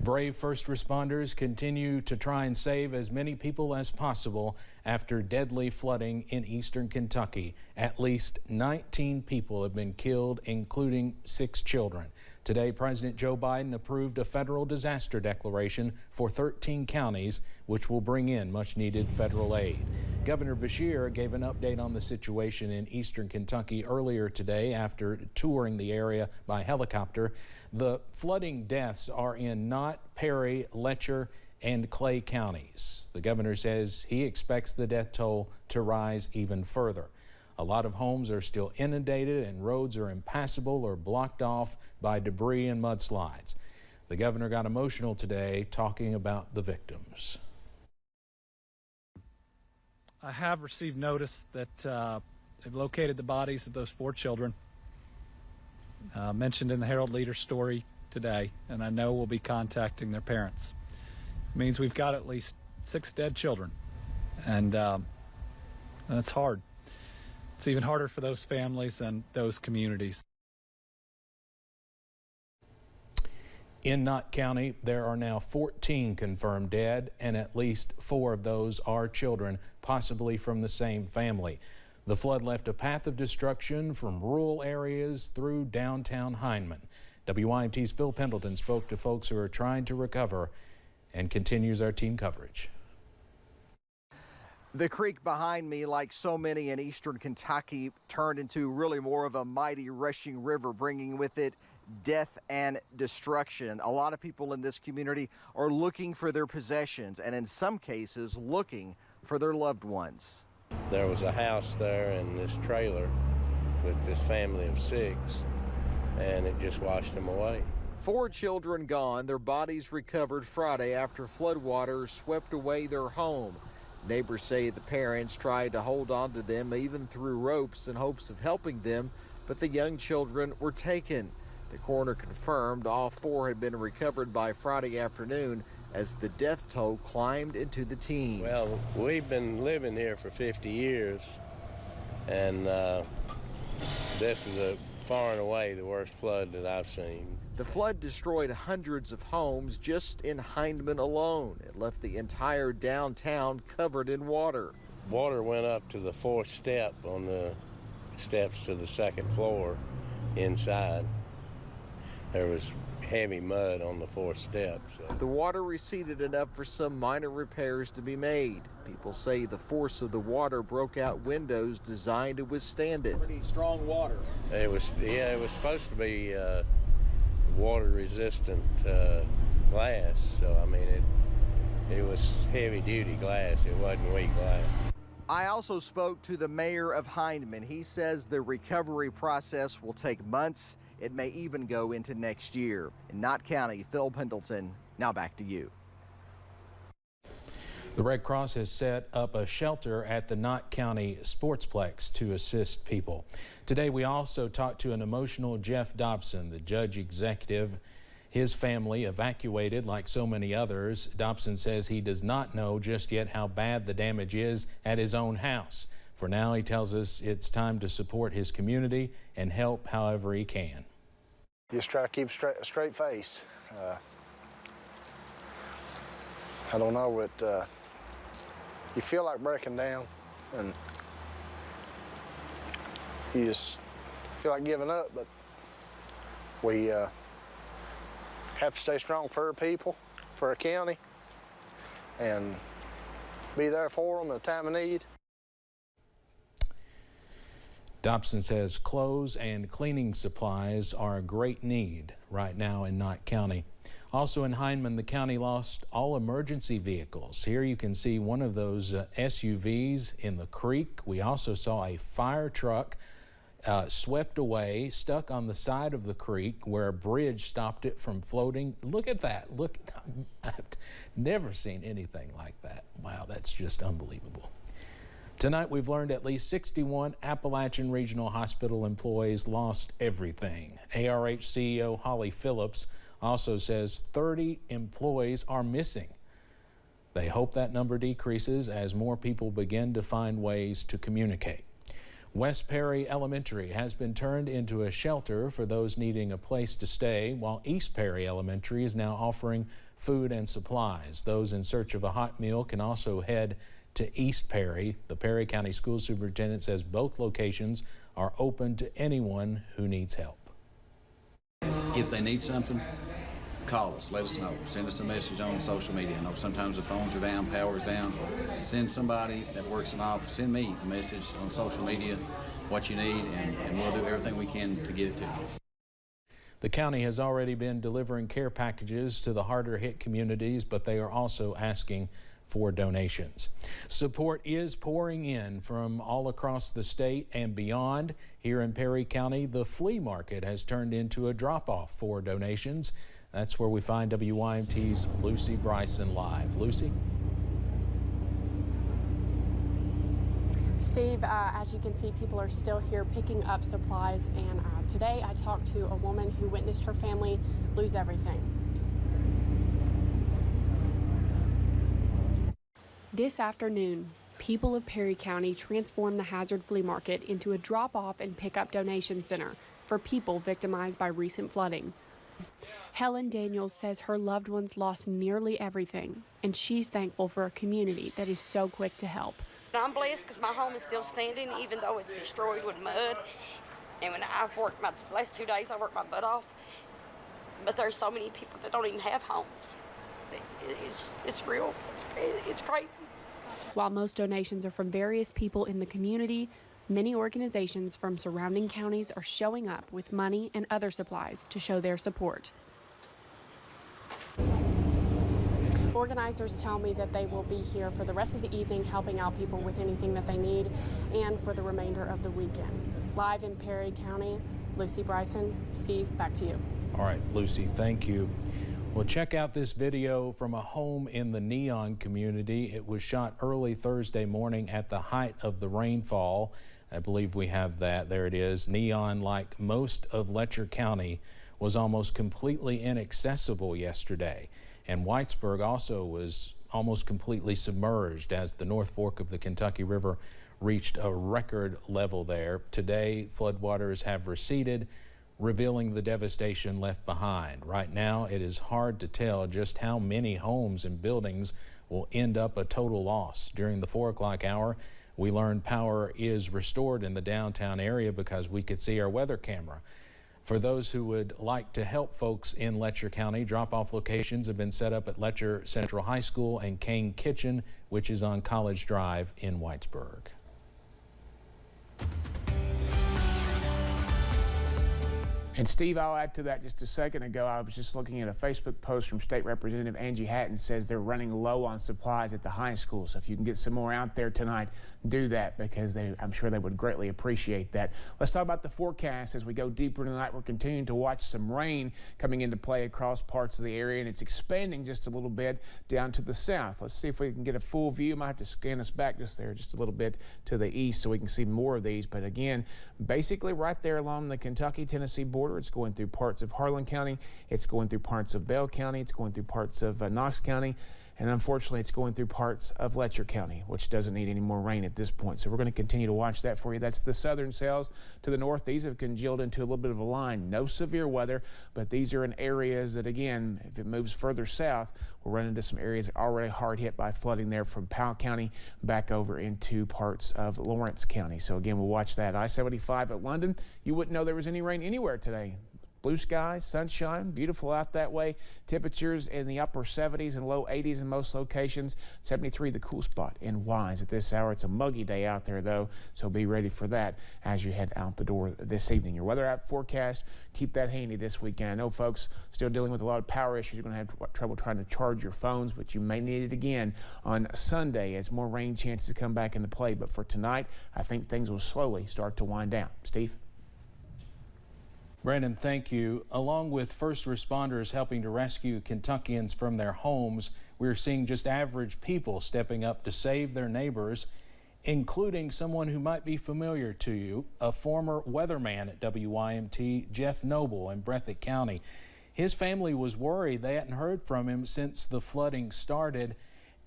Brave first responders continue to try and save as many people as possible after deadly flooding in eastern Kentucky. At least 19 people have been killed, including 6 children. Today, President Joe Biden approved a federal disaster declaration for 13 counties, which will bring in much-needed federal aid. Governor Beshear gave an update on the situation in eastern Kentucky earlier today after touring the area by helicopter. The flooding deaths are in Knott, Perry, Letcher, and Clay counties. The governor says he expects the death toll to rise even further. A lot of homes are still inundated and roads are impassable or blocked off by debris and mudslides. The governor got emotional today talking about the victims. I have received notice that they've located the bodies of those 4 children mentioned in the Herald Leader story today, and I know we'll be contacting their parents. It means we've got at least 6 dead children, and that's hard. It's even harder for those families and those communities. In Knott County, there are now 14 confirmed dead, and at least 4 of those are children, possibly from the same family. The flood left a path of destruction from rural areas through downtown Hindman. WYMT's Phil Pendleton spoke to folks who are trying to recover and continues our team coverage. The creek behind me, like so many in eastern Kentucky, turned into really more of a mighty rushing river, bringing with it death and destruction. A lot of people in this community are looking for their possessions and in some cases looking for their loved ones. There was a house there and this trailer with this family of 6, and it just washed them away. 4 children gone, their bodies recovered Friday after floodwaters swept away their home. Neighbors say the parents tried to hold on to them even through ropes in hopes of helping them, but the young children were taken. The coroner confirmed all 4 had been recovered by Friday afternoon as the death toll climbed into the teens. Well, we've been living here for 50 years, and this is far and away the worst flood that I've seen. The flood destroyed hundreds of homes just in Hindman alone. It left the entire downtown covered in water. Water went up to the 4th step on the steps to the 2nd floor inside. There was heavy mud on the 4th step. So. The water receded enough for some minor repairs to be made. People say the force of the water broke out windows designed to withstand it. Pretty strong water. It was supposed to be water resistant glass, so I mean it was heavy duty glass, it wasn't weak glass. I also spoke to the mayor of Hindman. He says the recovery process will take months. It may even go into next year. In Knott County, Phil Pendleton, now back to you. The Red Cross has set up a shelter at the Knott County Sportsplex to assist people. Today we also talked to an emotional Jeff Dobson, the judge executive. His family evacuated like so many others. Dobson says he does not know just yet how bad the damage is at his own house. For now, he tells us it's time to support his community and help however he can. Just try to keep a straight face. I don't know what, you feel like breaking down and you just feel like giving up, but we have to stay strong for our people, for our county, and be there for them at the time of need. Dobson says clothes and cleaning supplies are a great need right now in Knott County. Also in Hindman, the county lost all emergency vehicles. Here you can see one of those SUVs in the creek. We also saw a fire truck swept away, stuck on the side of the creek where a bridge stopped it from floating. Look at that. Look, I've never seen anything like that. Wow, that's just unbelievable. Tonight, we've learned at least 61 Appalachian Regional Hospital employees lost everything. ARH CEO Holly Phillips also says 30 employees are missing. They hope that number decreases as more people begin to find ways to communicate. West Perry Elementary has been turned into a shelter for those needing a place to stay, while East Perry Elementary is now offering food and supplies. Those in search of a hot meal can also head to East Perry. The Perry County School Superintendent says both locations are open to anyone who needs help. If they need something, call us, let us know. Send us a message on social media. I know sometimes the phones are down, power's down. Send somebody that works in the office, send me a message on social media, what you need, and we'll do everything we can to get it to you. The county has already been delivering care packages to the harder hit communities, but they are also asking for donations. Support is pouring in from all across the state and beyond. Here in Perry County, the flea market has turned into a drop-off for donations. That's where we find WYMT's Lucy Bryson live. Lucy? Steve, as you can see, people are still here picking up supplies, and today I talked to a woman who witnessed her family lose everything. This afternoon, people of Perry County transformed the Hazard Flea Market into a drop-off and pick-up donation center for people victimized by recent flooding. Helen Daniels says her loved ones lost nearly everything, and she's thankful for a community that is so quick to help. I'm blessed because my home is still standing, even though it's destroyed with mud. And when I've worked the last 2 days, I worked my butt off. But there's so many people that don't even have homes. It's real. It's crazy. While most donations are from various people in the community, many organizations from surrounding counties are showing up with money and other supplies to show their support. Organizers tell me that they will be here for the rest of the evening helping out people with anything that they need and for the remainder of the weekend. Live in Perry County, Lucy Bryson. Steve, back to you. All right, Lucy, thank you. Well, check out this video from a home in the Neon community. It was shot early Thursday morning at the height of the rainfall. I believe we have that. There it is. Neon, like most of Letcher County, was almost completely inaccessible yesterday. And Whitesburg also was almost completely submerged as the North Fork of the Kentucky River reached a record level there. Today, floodwaters have receded, revealing the devastation left behind. Right now, it is hard to tell just how many homes and buildings will end up a total loss. During the 4 o'clock hour, we learned power is restored in the downtown area because we could see our weather camera. For those who would like to help folks in Letcher County, drop-off locations have been set up at Letcher Central High School and Kane Kitchen, which is on College Drive in Whitesburg. And Steve, I'll add to that just a second ago. I was just looking at a Facebook post from State Representative Angie Hatton. Says they're running low on supplies at the high school. So if you can get some more out there tonight, do that because I'm sure they would greatly appreciate that. Let's talk about the forecast as we go deeper tonight. We're continuing to watch some rain coming into play across parts of the area, and it's expanding just a little bit down to the south. Let's see if we can get a full view. Might have to scan us back just there, just a little bit to the east so we can see more of these. But again, basically right there along the Kentucky-Tennessee border. It's going through parts of Harlan County. It's going through parts of Bell County. It's going through parts of Knox County. And unfortunately, it's going through parts of Letcher County, which doesn't need any more rain at this point. So we're going to continue to watch that for you. That's the southern cells to the north. These have congealed into a little bit of a line. No severe weather, but these are in areas that, again, if it moves further south, we'll run into some areas already hard hit by flooding there from Powell County back over into parts of Lawrence County. So again, we'll watch that. I-75 at London. You wouldn't know there was any rain anywhere today. Blue skies, sunshine, beautiful out that way. Temperatures in the upper 70s and low 80s in most locations. 73 the cool spot in Wise at this hour. It's a muggy day out there though, so be ready for that as you head out the door this evening. Your weather app forecast, keep that handy this weekend. I know folks still dealing with a lot of power issues. You're going to have trouble trying to charge your phones, but you may need it again on Sunday as more rain chances come back into play. But for tonight, I think things will slowly start to wind down. Steve? Brandon, thank you. Along with first responders helping to rescue Kentuckians from their homes, we're seeing just average people stepping up to save their neighbors, including someone who might be familiar to you, a former weatherman at WYMT, Jeff Noble in Breathitt County. His family was worried they hadn't heard from him since the flooding started,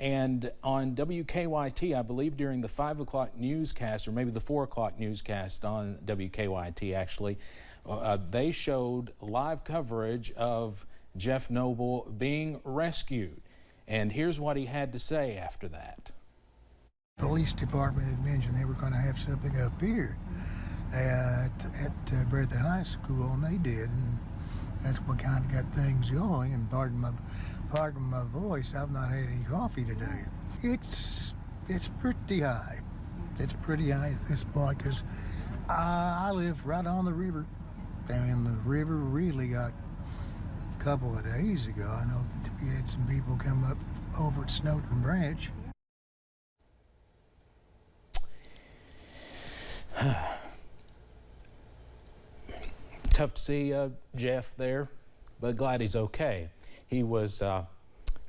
And on WKYT, I believe during the 5 o'clock newscast, or maybe the 4 o'clock newscast on WKYT actually, they showed live coverage of Jeff Noble being rescued. And here's what he had to say after that. The police department had mentioned they were going to have something up here at Breathitt High School, and they did. And that's what kind of got things going. And pardon my voice, I've not had any coffee today. It's pretty high. It's pretty high at this point because I live right on the river. And the river really got a couple of days ago. I know that we had some people come up over at Snowden Branch. Tough to see Jeff there, but glad he's okay. He was our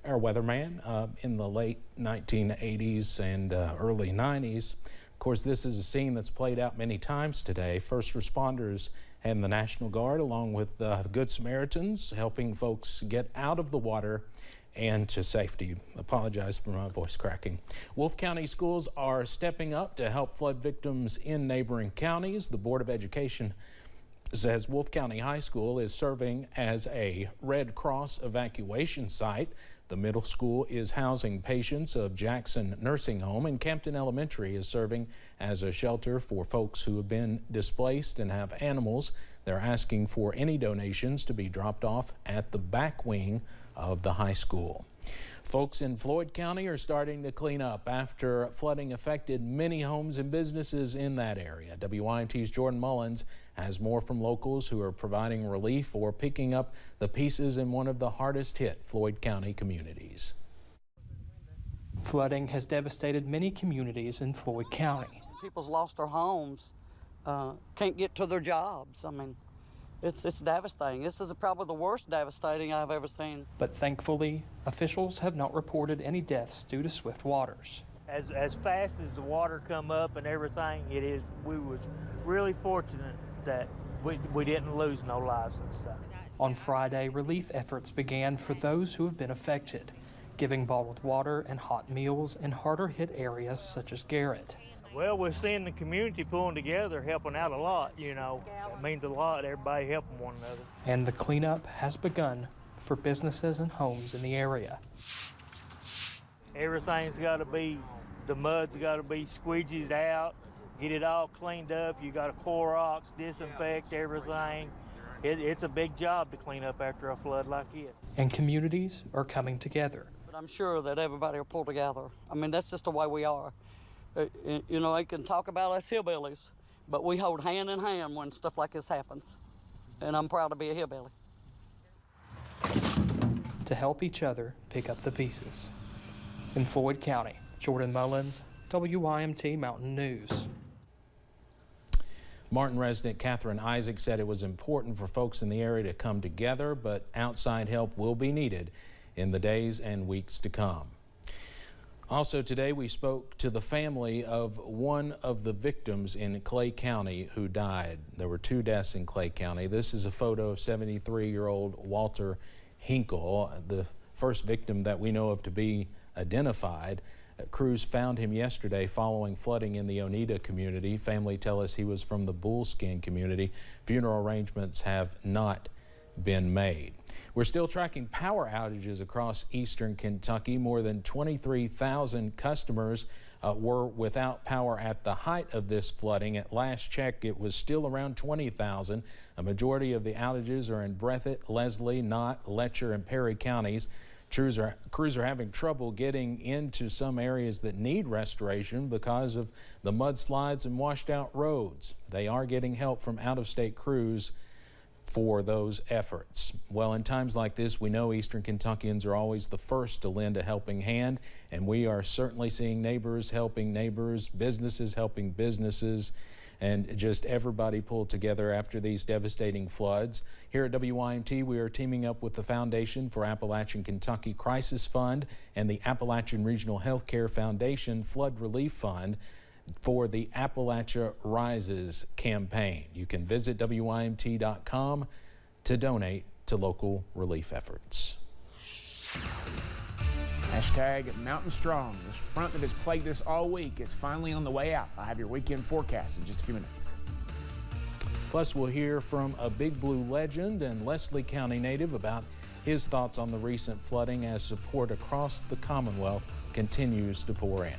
weatherman in the late 1980s and early 90s. Of course, this is a scene that's played out many times today. First responders and the National Guard, along with Good Samaritans, helping folks get out of the water and to safety. Apologize for my voice cracking. Wolfe County schools are stepping up to help flood victims in neighboring counties. The Board of Education says Wolfe County High School is serving as a Red Cross evacuation site. The middle school is housing patients of Jackson Nursing Home, and Campton Elementary is serving as a shelter for folks who have been displaced and have animals. They're asking for any donations to be dropped off at the back wing of the high school. Folks in Floyd County are starting to clean up after flooding affected many homes and businesses in that area. WYMT's Jordan Mullins has more from locals who are providing relief or picking up the pieces in one of the hardest hit Floyd County communities. Flooding has devastated many communities in Floyd County. People's lost their homes, can't get to their jobs. I mean, it's devastating. This is probably the worst devastating I've ever seen. But thankfully, officials have not reported any deaths due to swift waters. As fast as the water come up and everything, we was really fortunate that we didn't lose no lives and stuff. On Friday, relief efforts began for those who have been affected, giving bottled water and hot meals in harder hit areas such as Garrett. Well, we're seeing the community pulling together, helping out a lot, you know. It means a lot, everybody helping one another. And the cleanup has begun for businesses and homes in the area. Everything's got to be, the mud's got to be squeegeed out, get it all cleaned up. You got to Clorox, disinfect everything. It's a big job to clean up after a flood like this. And communities are coming together. But I'm sure that everybody will pull together. I mean, that's just the way we are. You know, they can talk about us hillbillies, but we hold hand in hand when stuff like this happens. And I'm proud to be a hillbilly. To help each other pick up the pieces. In Floyd County, Jordan Mullins, WYMT Mountain News. Martin resident Catherine Isaac said it was important for folks in the area to come together, but outside help will be needed in the days and weeks to come. Also today, we spoke to the family of one of the victims in Clay County who died. There were 2 deaths in Clay County. This is a photo of 73-year-old Walter Hinkle, the first victim that we know of to be identified. Crews found him yesterday following flooding in the Oneida community. Family tell us he was from the Bullskin community. Funeral arrangements have not been made. We're still tracking power outages across eastern Kentucky. More than 23,000 customers were without power at the height of this flooding. At last check, it was still around 20,000. A majority of the outages are in Breathitt, Leslie, Knott, Letcher, and Perry counties. Crews are having trouble getting into some areas that need restoration because of the mudslides and washed out roads. They are getting help from out-of-state crews for those efforts. Well, in times like this, we know Eastern Kentuckians are always the first to lend a helping hand, and we are certainly seeing neighbors helping neighbors, businesses helping businesses, and just everybody pulled together after these devastating floods. Here at WYMT, we are teaming up with the Foundation for Appalachian Kentucky Crisis Fund and the Appalachian Regional Healthcare Foundation Flood Relief Fund for the Appalachia Rises campaign. You can visit WYMT.com to donate to local relief efforts. Hashtag Mountain Strong. This front that has plagued us all week is finally on the way out. I'll have your weekend forecast in just a few minutes. Plus, we'll hear from a Big Blue legend and Leslie County native about his thoughts on the recent flooding as support across the Commonwealth continues to pour in.